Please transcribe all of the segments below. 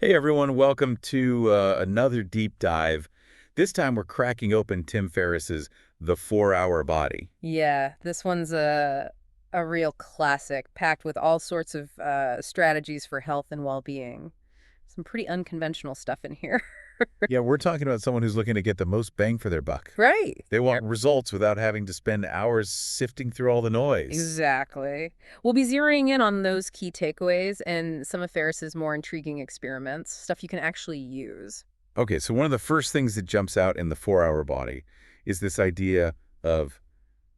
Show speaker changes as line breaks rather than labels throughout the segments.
Hey everyone, welcome to another deep dive. This time we're cracking open Tim Ferriss's The 4-Hour Body.
Yeah, this one's a real classic, packed with all sorts of strategies for health and well-being. Some pretty unconventional stuff in here.
Yeah, we're talking about someone who's looking to get the most bang for their buck.
Right.
They want
Yep.
results without having to spend hours sifting through all the noise.
Exactly. We'll be zeroing in on those key takeaways and some of Ferris's more intriguing experiments, stuff you can actually use.
Okay, so one of the first things that jumps out in The 4-Hour Body is this idea of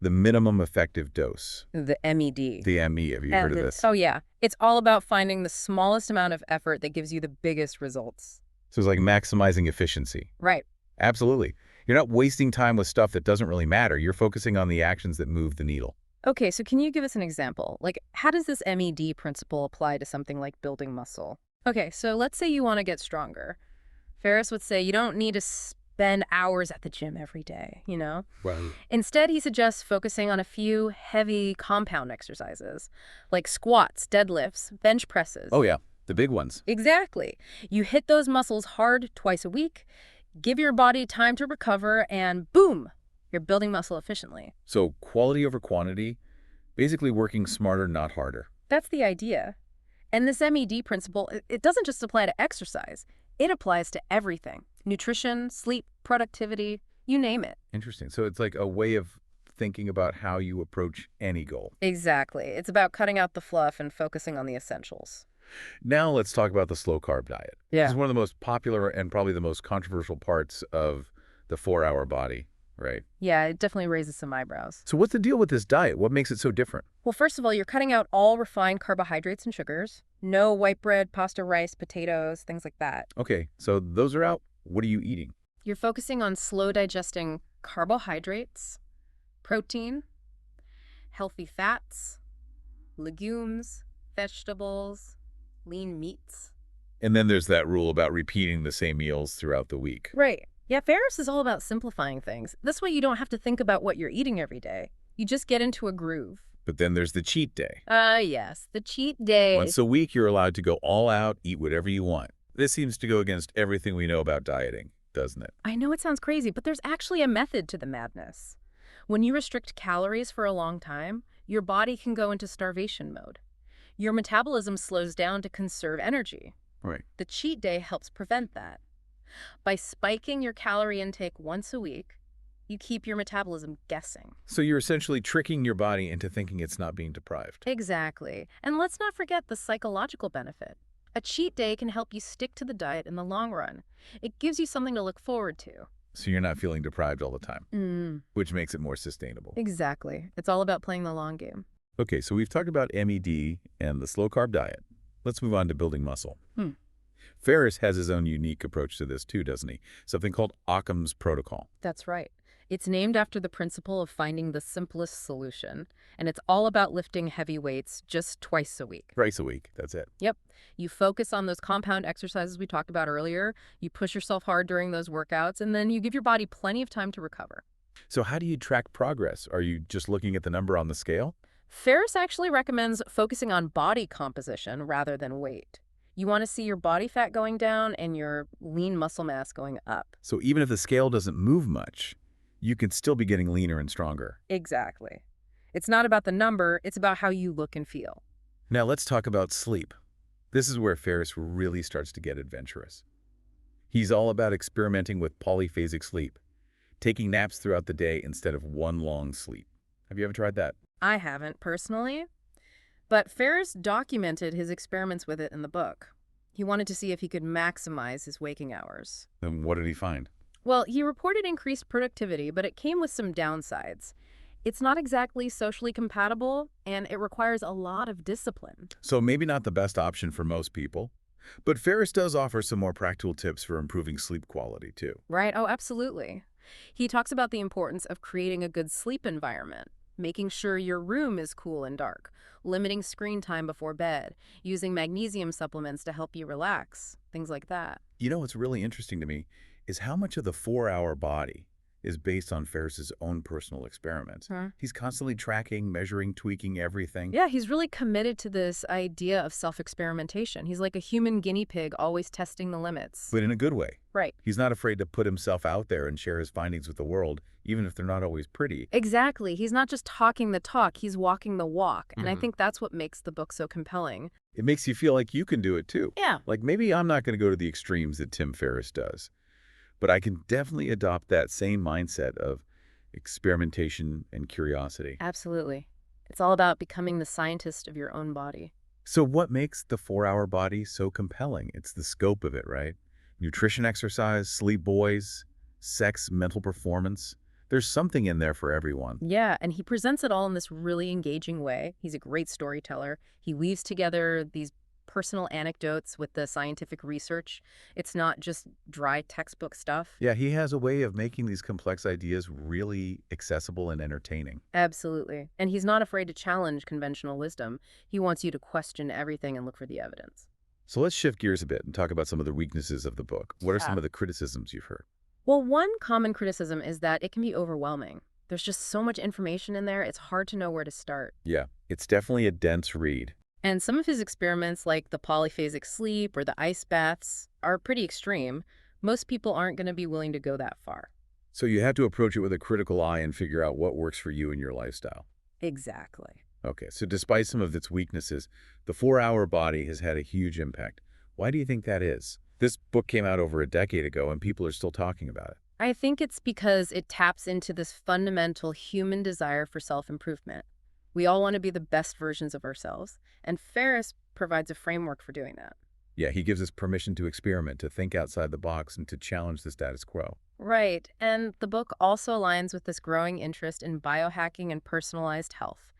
the minimum effective dose,
The MED.
the ME. Have you heard of
It's,
this?
oh yeah, it's all about finding the smallest amount of effort that gives you the biggest results.
So it's like maximizing efficiency.
Right.
Absolutely. You're not wasting time with stuff that doesn't really matter. You're focusing on the actions that move the needle.
Okay, so can you give us an example? Like, how does this MED principle apply to something like building muscle? Okay, so let's say you want to get stronger. Ferriss would say you don't need to spend hours at the gym every day, you know?
Right.
Instead, he suggests focusing on a few heavy compound exercises, like squats, deadlifts, bench presses.
Oh, yeah. The big ones.
Exactly. You hit those muscles hard twice a week, give your body time to recover, and boom, you're building muscle efficiently.
So quality over quantity, basically working smarter, not harder.
That's the idea. And this MED principle, it doesn't just apply to exercise. It applies to everything. Nutrition, sleep, productivity, you name it.
Interesting. So it's like a way of thinking about how you approach any goal.
Exactly. It's about cutting out the fluff and focusing on the essentials.
Now let's talk about the slow-carb diet. This
Yeah.
is one of the most popular and probably the most controversial parts of the 4-Hour Body, right?
Yeah, it definitely raises some eyebrows.
So what's the deal with this diet? What makes it so different?
Well, first of all, you're cutting out all refined carbohydrates and sugars. No white bread, pasta, rice, potatoes, things like that.
Okay, so those are out. What are you eating?
You're focusing on slow digesting carbohydrates, protein, healthy fats, legumes, vegetables, lean meats.
And then there's that rule about repeating the same meals throughout the week.
Right. Yeah, Ferris is all about simplifying things. This way you don't have to think about what you're eating every day. You just get into a groove.
But then there's the cheat day.
Yes, the cheat day.
Once a week, you're allowed to go all out, eat whatever you want. This seems to go against everything we know about dieting, doesn't it?
I know it sounds crazy, but there's actually a method to the madness. When you restrict calories for a long time, your body can go into starvation mode. Your metabolism slows down to conserve energy.
Right.
The cheat day helps prevent that. By spiking your calorie intake once a week, you keep your metabolism guessing.
So you're essentially tricking your body into thinking it's not being deprived.
Exactly. And let's not forget the psychological benefit. A cheat day can help you stick to the diet in the long run. It gives you something to look forward to.
So you're not feeling deprived all the time, which makes it more sustainable.
Exactly. It's all about playing the long game.
Okay, so we've talked about MED and the slow-carb diet. Let's move on to building muscle.
Hmm.
Ferriss has his own unique approach to this too, doesn't he? Something called Occam's protocol.
That's right. It's named after the principle of finding the simplest solution, and it's all about lifting heavy weights just twice a week.
Thrice a week, that's it.
Yep. You focus on those compound exercises we talked about earlier, you push yourself hard during those workouts, and then you give your body plenty of time to recover.
So how do you track progress? Are you just looking at the number on the scale?
Ferriss actually recommends focusing on body composition rather than weight. You want to see your body fat going down and your lean muscle mass going up.
So even if the scale doesn't move much, you can still be getting leaner and stronger.
Exactly. It's not about the number, it's about how you look and feel.
Now let's talk about sleep. This is where Ferriss really starts to get adventurous. He's all about experimenting with polyphasic sleep, taking naps throughout the day instead of one long sleep. Have you ever tried that?
I haven't personally, but Ferriss documented his experiments with it in the book. He wanted to see if he could maximize his waking hours.
Then what did he find?
Well, he reported increased productivity, but it came with some downsides. It's not exactly socially compatible, and it requires a lot of discipline.
So maybe not the best option for most people, but Ferriss does offer some more practical tips for improving sleep quality too.
Right? Oh, absolutely. He talks about the importance of creating a good sleep environment, making sure your room is cool and dark, limiting screen time before bed, using magnesium supplements to help you relax, things like that.
You know what's really interesting to me is how much of the 4-Hour Body is based on Ferriss's own personal experiments.
Huh?
He's constantly tracking, measuring, tweaking everything.
Yeah, he's really committed to this idea of self-experimentation. He's like a human guinea pig, always testing the limits.
But in a good way.
Right.
He's not afraid to put himself out there and share his findings with the world, even if they're not always pretty.
Exactly. He's not just talking the talk, he's walking the walk. And I
Mhm.
think that's what makes the book so compelling.
It makes you feel like you can do it too.
Yeah.
Like maybe I'm not going to go to the extremes that Tim Ferriss does, but I can definitely adopt that same mindset of experimentation and curiosity.
Absolutely. It's all about becoming the scientist of your own body.
So what makes the 4-hour body so compelling? It's the scope of it, right? Nutrition, exercise, sleep, boys, sex, mental performance. There's something in there for everyone.
Yeah, and he presents it all in this really engaging way. He's a great storyteller. He weaves together these personal anecdotes with the scientific research. It's not just dry textbook stuff.
Yeah, he has a way of making these complex ideas really accessible and entertaining.
Absolutely. And he's not afraid to challenge conventional wisdom. He wants you to question everything and look for the evidence.
So let's shift gears a bit and talk about some of the weaknesses of the book. What are
Yeah.
some of the criticisms you've heard?
Well, one common criticism is that it can be overwhelming. There's just so much information in there, it's hard to know where to start.
Yeah, it's definitely a dense read.
And some of his experiments, like the polyphasic sleep or the ice baths, are pretty extreme. Most people aren't going to be willing to go that far.
So you have to approach it with a critical eye and figure out what works for you and your lifestyle.
Exactly.
Okay, so despite some of its weaknesses, the 4-hour body has had a huge impact. Why do you think that is? This book came out over a decade ago and people are still talking about it.
I think it's because it taps into this fundamental human desire for self-improvement. We all want to be the best versions of ourselves, and Ferriss provides a framework for doing that.
Yeah, he gives us permission to experiment, to think outside the box, and to challenge the status quo.
Right, and the book also aligns with this growing interest in biohacking and personalized health.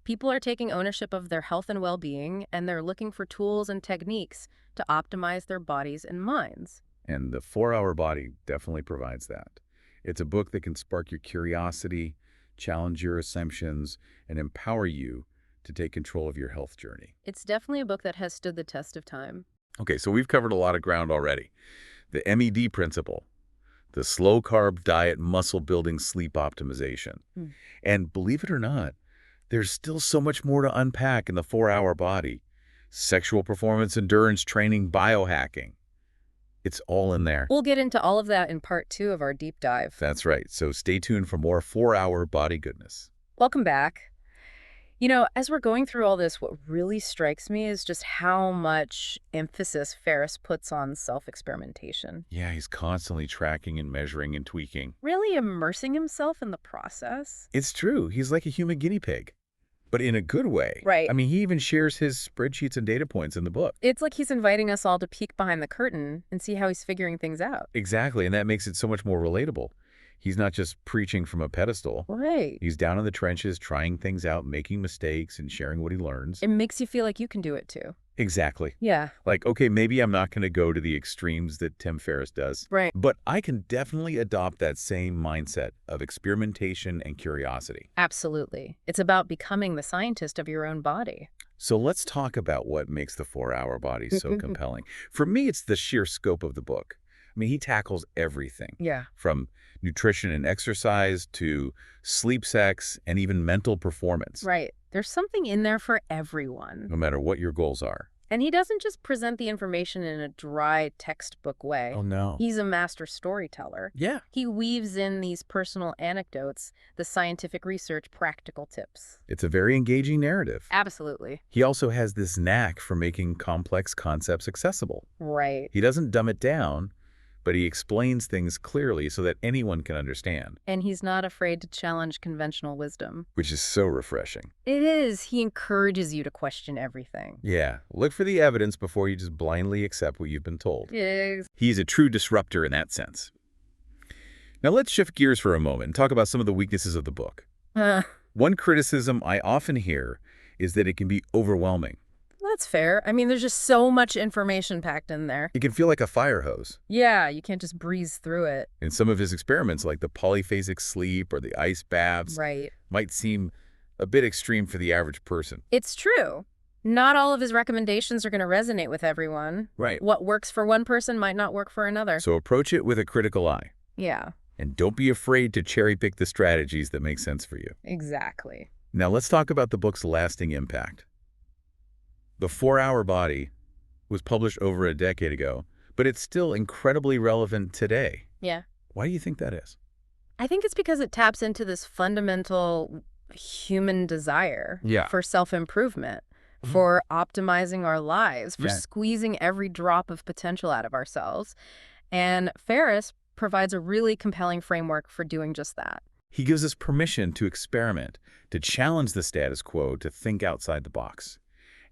People are taking ownership of their health and well-being, and they're looking for tools and techniques to optimize their bodies and minds.
And the 4-hour body definitely provides that. It's a book that can spark your curiosity, challenge your assumptions, and empower you to take control of your health journey.
It's definitely a book that has stood the test of time.
Okay, so we've covered a lot of ground already. The MED principle, the slow-carb diet, muscle-building, sleep optimization.
Hmm.
And believe it or not, there's still so much more to unpack in the 4-hour body. Sexual performance, endurance training, biohacking. It's all in there.
We'll get into all of that in part 2 of our deep dive.
That's right. So stay tuned for more 4-hour body goodness.
Welcome back. You know, as we're going through all this, what really strikes me is just how much emphasis Ferriss puts on self-experimentation.
Yeah, he's constantly tracking and measuring and tweaking.
Really immersing himself in the process.
It's true. He's like a human guinea pig, but in a good way.
Right.
I mean, he even shares his spreadsheets and data points in the book.
It's like he's inviting us all to peek behind the curtain and see how he's figuring things out.
Exactly, and that makes it so much more relatable. He's not just preaching from a pedestal.
Right.
He's down in the trenches, trying things out, making mistakes, and sharing what he learns.
It makes you feel like you can do it too.
Exactly.
Yeah.
Like, okay, maybe I'm not going to go to the extremes that Tim Ferriss does,
Right.
but I can definitely adopt that same mindset of experimentation and curiosity.
Absolutely. It's about becoming the scientist of your own body.
So let's talk about what makes the 4-hour body so compelling. For me, it's the sheer scope of the book. I mean, he tackles everything
Yeah.
from nutrition and exercise to sleep, sex, and even mental performance,
Right. There's something in there for everyone.
no matter what your goals are.
And he doesn't just present the information in a dry textbook way.
Oh, no.
He's a master storyteller.
Yeah.
He weaves in these personal anecdotes, the scientific research, practical tips.
It's a very engaging narrative.
Absolutely.
He also has this knack for making complex concepts accessible.
Right.
He doesn't dumb it down, but he explains things clearly so that anyone can understand,
And he's not afraid to challenge conventional wisdom.
which is so refreshing.
It is. He encourages you to question everything.
Yeah, look for the evidence before you just blindly accept what you've been told.
Yes.
He's a true disruptor in that sense. Now let's shift gears for a moment and talk about some of the weaknesses of the book. One criticism I often hear is that it can be overwhelming.
That's fair. I mean, there's just so much information packed in there.
It can feel like a fire hose.
Yeah, you can't just breeze through it.
In some of his experiments, like the polyphasic sleep or the ice baths,
Right.
might seem a bit extreme for the average person.
It's true. Not all of his recommendations are going to resonate with everyone.
Right.
What works for one person might not work for another.
So approach it with a critical eye.
Yeah.
And don't be afraid to cherry-pick the strategies that make sense for you.
Exactly.
Now let's talk about the book's lasting impact. The 4-Hour Body was published over a decade ago, but it's still incredibly relevant today.
Yeah.
Why do you think that is?
I think it's because it taps into this fundamental human desire
Yeah.
for self-improvement,
Mhm.
for optimizing our lives, for
Yeah.
squeezing every drop of potential out of ourselves. And Ferriss provides a really compelling framework for doing just that.
He gives us permission to experiment, to challenge the status quo, to think outside the box.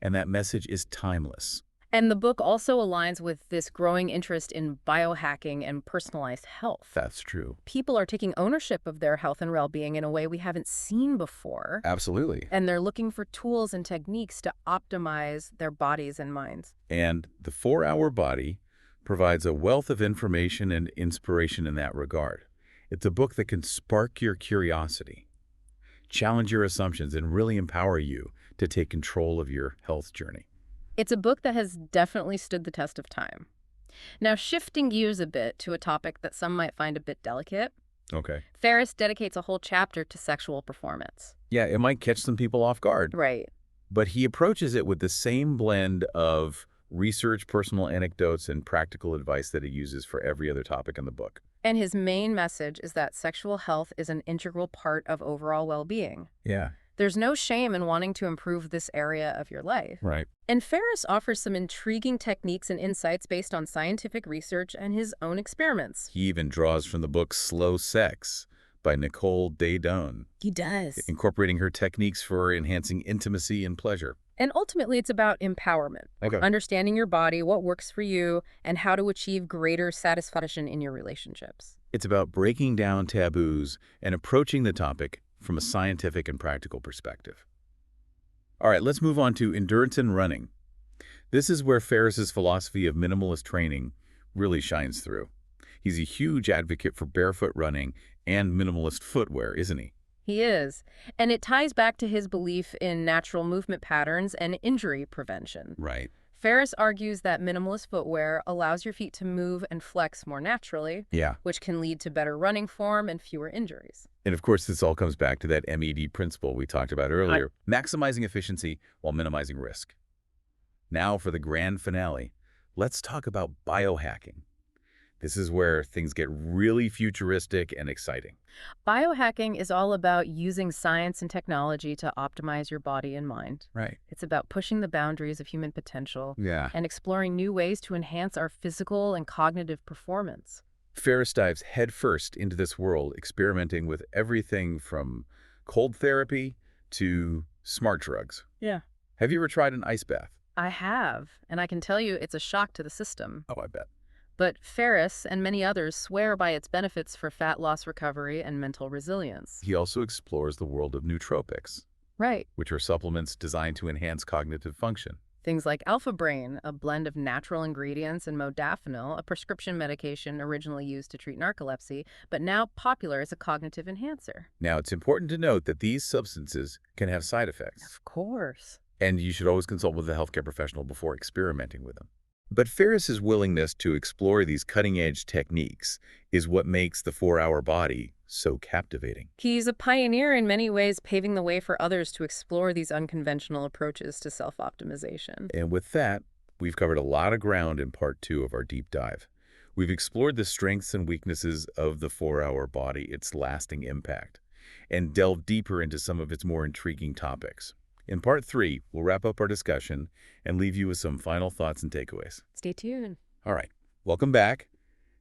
And that message is timeless.
And the book also aligns with this growing interest in biohacking and personalized health.
That's true.
People are taking ownership of their health and well-being in a way we haven't seen before.
Absolutely.
And they're looking for tools and techniques to optimize their bodies and minds.
And the 4-Hour Body provides a wealth of information and inspiration in that regard. It's a book that can spark your curiosity, challenge your assumptions, and really empower you to take control of your health journey.
It's a book that has definitely stood the test of time. Now, shifting gears a bit to a topic that some might find a bit delicate,
Okay.
Ferriss dedicates a whole chapter to sexual performance.
Yeah, it might catch some people off guard,
Right.
but he approaches it with the same blend of research, personal anecdotes, and practical advice that he uses for every other topic in the book.
And his main message is that sexual health is an integral part of overall well-being.
Yeah.
There's no shame in wanting to improve this area of your life.
Right.
And Ferriss offers some intriguing techniques and insights based on scientific research and his own experiments.
He even draws from the book Slow Sex by Nicole Daedone,
He does.
incorporating her techniques for enhancing intimacy and pleasure.
And ultimately, it's about empowerment.
Okay.
Understanding your body, what works for you, and how to achieve greater satisfaction in your relationships.
It's about breaking down taboos and approaching the topic from a scientific and practical perspective. All right, let's move on to endurance and running. This is where Ferriss's philosophy of minimalist training really shines through. He's a huge advocate for barefoot running and minimalist footwear, isn't he?
He is. And it ties back to his belief in natural movement patterns and injury prevention.
Right.
Ferriss argues that minimalist footwear allows your feet to move and flex more naturally,
Yeah.
which can lead to better running form and fewer injuries.
And of course, this all comes back to that MED principle we talked about earlier, maximizing efficiency while minimizing risk. Now for the grand finale, let's talk about biohacking. This is where things get really futuristic and exciting.
Biohacking is all about using science and technology to optimize your body and mind.
Right.
It's about pushing the boundaries of human potential
Yeah.
and exploring new ways to enhance our physical and cognitive performance.
Ferriss dives headfirst into this world, experimenting with everything from cold therapy to smart drugs.
Yeah.
Have you ever tried an ice bath?
I have, and I can tell you it's a shock to the system.
Oh, I bet.
But Ferriss and many others swear by its benefits for fat loss recovery and mental resilience.
He also explores the world of nootropics,
Right.
which are supplements designed to enhance cognitive function.
Things like Alpha Brain, a blend of natural ingredients, and modafinil, a prescription medication originally used to treat narcolepsy, but now popular as a cognitive enhancer.
Now, it's important to note that these substances can have side effects,
Of course.
and you should always consult with a healthcare professional before experimenting with them. But Ferriss's willingness to explore these cutting-edge techniques is what makes the 4-Hour Body so captivating.
He's a pioneer in many ways, paving the way for others to explore these unconventional approaches to self-optimization.
And with that, we've covered a lot of ground in part 2 of our deep dive. We've explored the strengths and weaknesses of the 4-Hour Body, its lasting impact, and delved deeper into some of its more intriguing topics. In part 3, we'll wrap up our discussion and leave you with some final thoughts and takeaways.
Stay tuned.
All right, welcome back.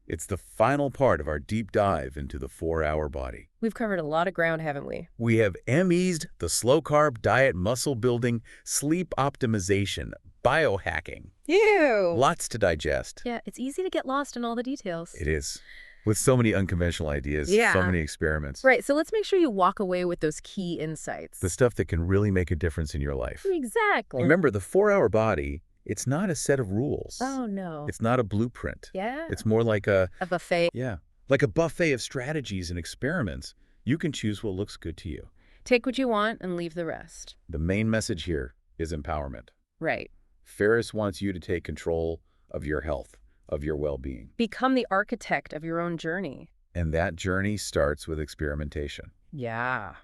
It's the final part of our deep dive into the 4-Hour Body.
We've covered a lot of ground, haven't we?
We have MES'd the slow-carb diet, muscle building, sleep optimization, biohacking.
Ew!
Lots to digest.
Yeah, it's easy to get lost in all the details.
It is. With so many unconventional ideas,
Yeah.
so many experiments.
Right, so let's make sure you walk away with those key insights.
The stuff that can really make a difference in your life.
Exactly.
Remember, the 4-Hour Body, it's not a set of rules.
Oh, no.
It's not a blueprint.
Yeah.
It's more like a
buffet.
like a buffet of strategies and experiments. You can choose what looks good to you.
Take what you want and leave the rest.
The main message here is empowerment.
Right.
Ferriss wants you to take control of your health, of your well-being.
Become the architect of your own journey.
And that journey starts with experimentation.
Yeah.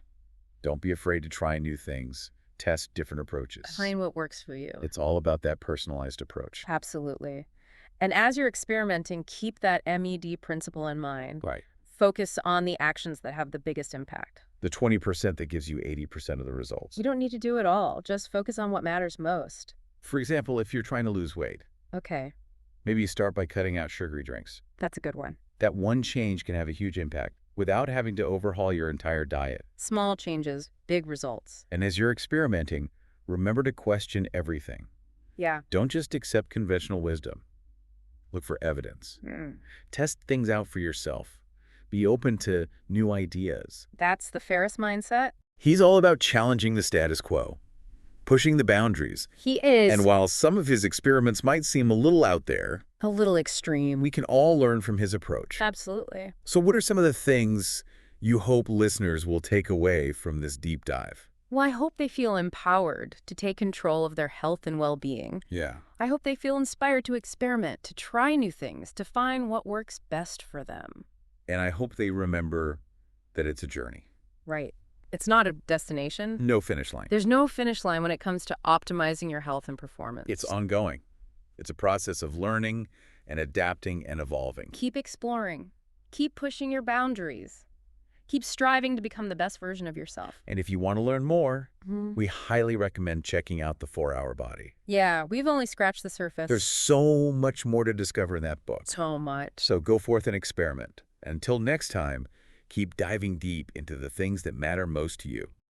Don't be afraid to try new things, test different approaches.
Find what works for you.
It's all about that personalized approach.
Absolutely. And as you're experimenting, keep that MED principle in mind.
Right.
Focus on the actions that have the biggest impact.
The 20% that gives you 80% of the results.
You don't need to do it all. Just focus on what matters most.
For example, if you're trying to lose weight,
Okay,
maybe you start by cutting out sugary drinks.
that's a good one.
That one change can have a huge impact without having to overhaul your entire diet.
Small changes, big results.
And as you're experimenting, remember to question everything.
Yeah.
Don't just accept conventional wisdom. Look for evidence. Test things out for yourself. Be open to new ideas.
That's the Ferriss mindset.
He's all about challenging the status quo, pushing the boundaries.
He is
And while some of his experiments might seem a little out there,
a little extreme.
we can all learn from his approach.
Absolutely.
So what are some of the things you hope listeners will take away from this deep dive?
Well, I hope they feel empowered to take control of their health and well-being.
Yeah.
I hope they feel inspired to experiment, to try new things, to find what works best for them.
And I hope they remember that it's a journey.
Right. It's not a destination.
No finish line.
There's no finish line when it comes to optimizing your health and performance.
It's ongoing. It's a process of learning and adapting and evolving.
Keep exploring. Keep pushing your boundaries. Keep striving to become the best version of yourself.
And if you want to learn more, we highly recommend checking out The 4-Hour Body.
Yeah, we've only scratched the surface.
There's so much more to discover in that book.
so much.
So go forth and experiment. Until next time, keep diving deep into the things that matter most to you.